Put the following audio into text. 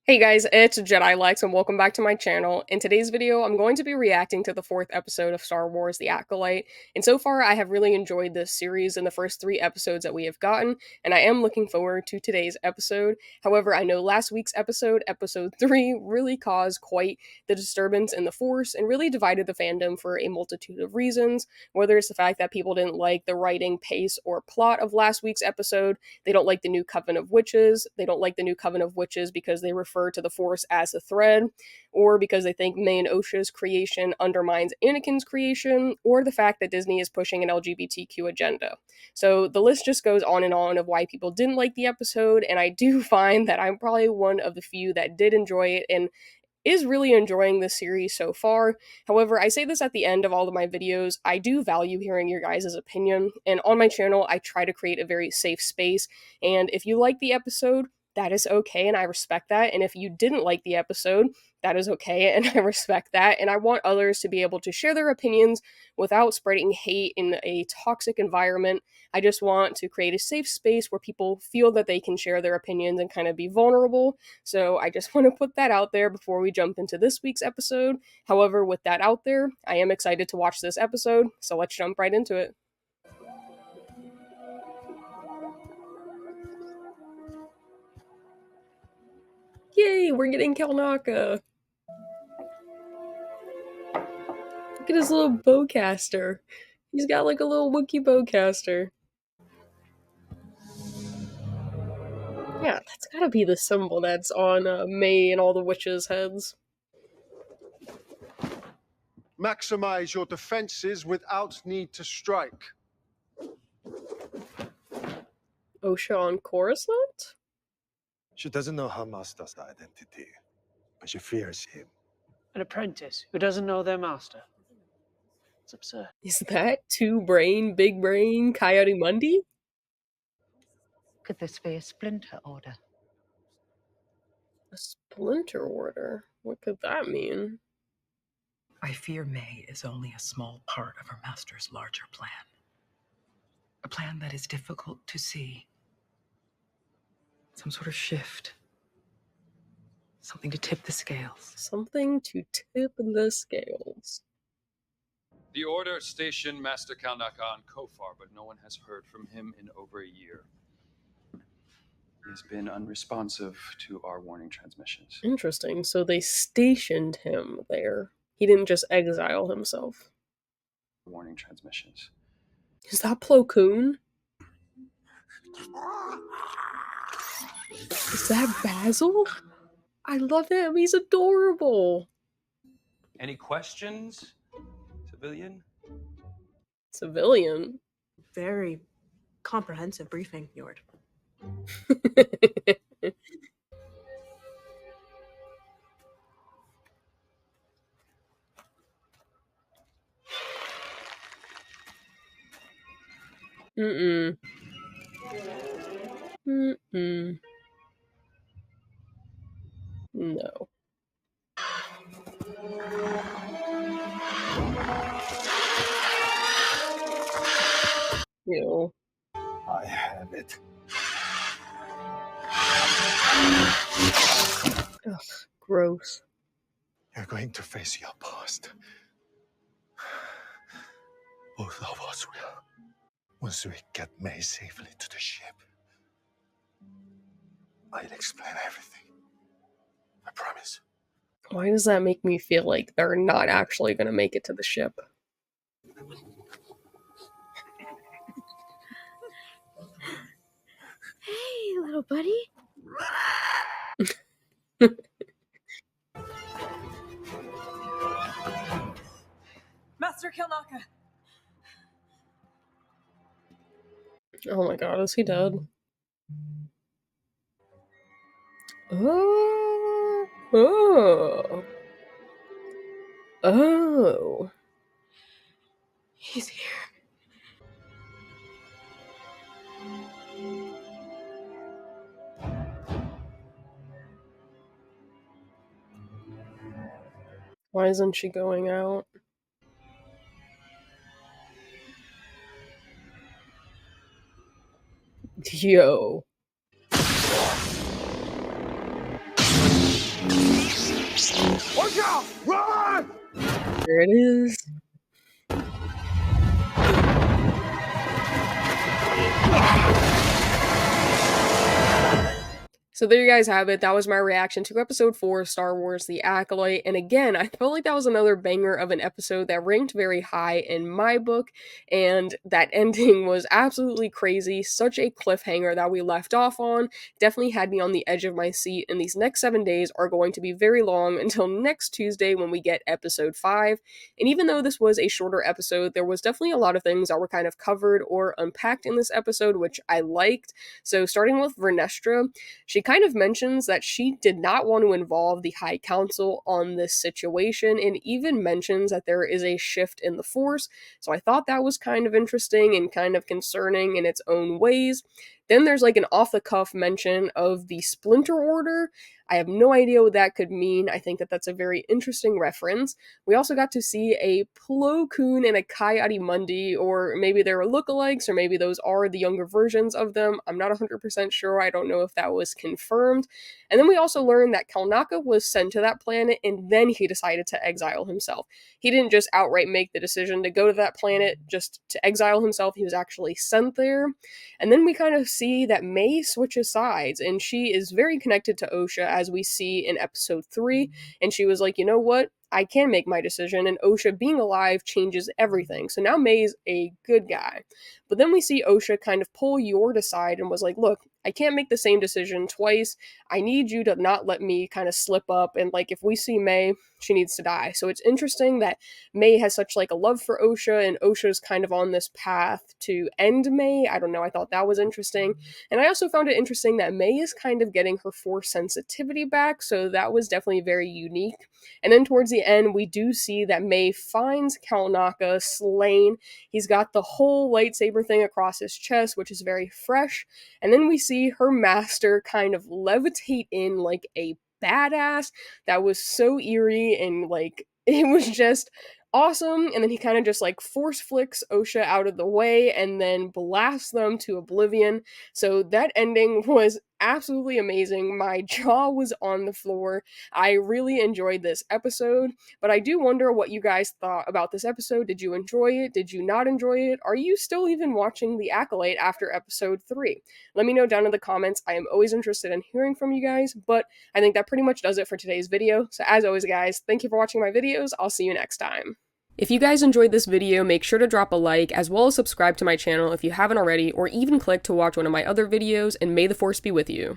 Hey guys, it's Jedi Lex and welcome back to my channel. In today's video, I'm going to be reacting to the fourth episode of Star Wars The Acolyte, and so far I have really enjoyed this series and the first three episodes that we have gotten, and I am looking forward to today's episode. However, I know last week's episode, episode 3, really caused quite the disturbance in the Force and really divided the fandom for a multitude of reasons, whether it's the fact that people didn't like the writing, pace, or plot of last week's episode. They don't like the new Coven of Witches. They don't like the new Coven of Witches because they refer to the Force as a thread, or because they think May and Osha's creation undermines Anakin's creation, or the fact that Disney is pushing an LGBTQ agenda. So the list just goes on and on of why people didn't like the episode, and I do find that I'm probably one of the few that did enjoy it and is really enjoying this series so far. However, I say this at the end of all of my videos, I do value hearing your guys' opinion, and on my channel, I try to create a very safe space, and if you like the episode, that is okay, and I respect that, and if you didn't like the episode, that is okay, and I respect that, and I want others to be able to share their opinions without spreading hate in a toxic environment. I just want to create a safe space where people feel that they can share their opinions and kind of be vulnerable, so I just want to put that out there before we jump into this week's episode. However, with that out there, I am excited to watch this episode, so let's jump right into it. Yay, we're getting Kelnaka. Look at his little bowcaster. He's got like a little Wookiee bowcaster. Yeah, that's gotta be the symbol that's on May and all the witches' heads. Maximize your defenses without need to strike. Osha on Coruscant? She doesn't know her master's identity, but she fears him. An apprentice who doesn't know their master. It's absurd. Is that two brain, big brain, Coyote Mundi? Could this be a splinter order? A splinter order? What could that mean? I fear May is only a small part of her master's larger plan. A plan that is difficult to see. Some sort of shift. Something to tip the scales. Something to tip the scales. The Order stationed Master Kalnaka on Kofar, but no one has heard from him in over a year. He has been unresponsive to our warning transmissions. Interesting. So they stationed him there. He didn't just exile himself. Warning transmissions. Is that Plo Koon? Is that Basil? I love him. He's adorable. Any questions, civilian? Civilian? Very comprehensive briefing, Yord. Mm-mm. Mm-mm. No. Ew. I have it. Ugh, gross. You're going to face your past. Both of us will. Once we get May safely to the ship, I'll explain everything. I promise. Why does that make me feel like they're not actually gonna make it to the ship? Hey, little buddy. Master Kilnaka. Oh my god, is he dead? Oh. Oh. Oh. He's here. Why isn't she going out? Yo. Watch out! Run! There it is. So there you guys have it. That was my reaction to episode 4 of Star Wars The Acolyte. And again, I felt like that was another banger of an episode that ranked very high in my book. And that ending was absolutely crazy. Such a cliffhanger that we left off on. Definitely had me on the edge of my seat. And these next 7 days are going to be very long until next Tuesday when we get episode 5. And even though this was a shorter episode, there was definitely a lot of things that were kind of covered or unpacked in this episode, which I liked. So starting with Vernestra, she kind of mentions that she did not want to involve the High Council on this situation, and even mentions that there is a shift in the Force. So I thought that was kind of interesting and kind of concerning in its own ways. Then there's like an off-the-cuff mention of the Splinter Order. I have no idea what that could mean. I think that that's a very interesting reference. We also got to see a Plo Koon and a Ki-Adi-Mundi, or maybe they're lookalikes, or maybe those are the younger versions of them. I'm not 100% sure. I don't know if that was confirmed. And then we also learned that Kalnaka was sent to that planet, and then he decided to exile himself. He didn't just outright make the decision to go to that planet just to exile himself. He was actually sent there. And then we kind of see that May switches sides, and she is very connected to Osha, as we see in episode 3, and she was like, you know what? I can make my decision, and Osha being alive changes everything. So now May's a good guy. But then we see Osha kind of pull Yord aside and was like, look, I can't make the same decision twice. I need you to not let me kind of slip up, and like if we see May, she needs to die. So it's interesting that May has such like a love for Osha, and Osha's kind of on this path to end May. I don't know, I thought that was interesting. And I also found it interesting that May is kind of getting her Force sensitivity back, so that was definitely very unique. And then towards the end, we do see that May finds Kalnaka slain. He's got the whole lightsaber thing across his chest, which is very fresh. And then we see her master kind of levitate in like a badass. That was so eerie, and like it was just awesome. And then he kind of just like force flicks Osha out of the way and then blasts them to oblivion. So that ending was absolutely amazing. My jaw was on the floor. I really enjoyed this episode, but I do wonder what you guys thought about this episode. Did you enjoy it? Did you not enjoy it? Are you still even watching The Acolyte after episode 3? Let me know down in the comments. I am always interested in hearing from you guys, but I think that pretty much does it for today's video. So as always, guys, thank you for watching my videos. I'll see you next time. If you guys enjoyed this video, make sure to drop a like, as well as subscribe to my channel if you haven't already, or even click to watch one of my other videos, and may the Force be with you.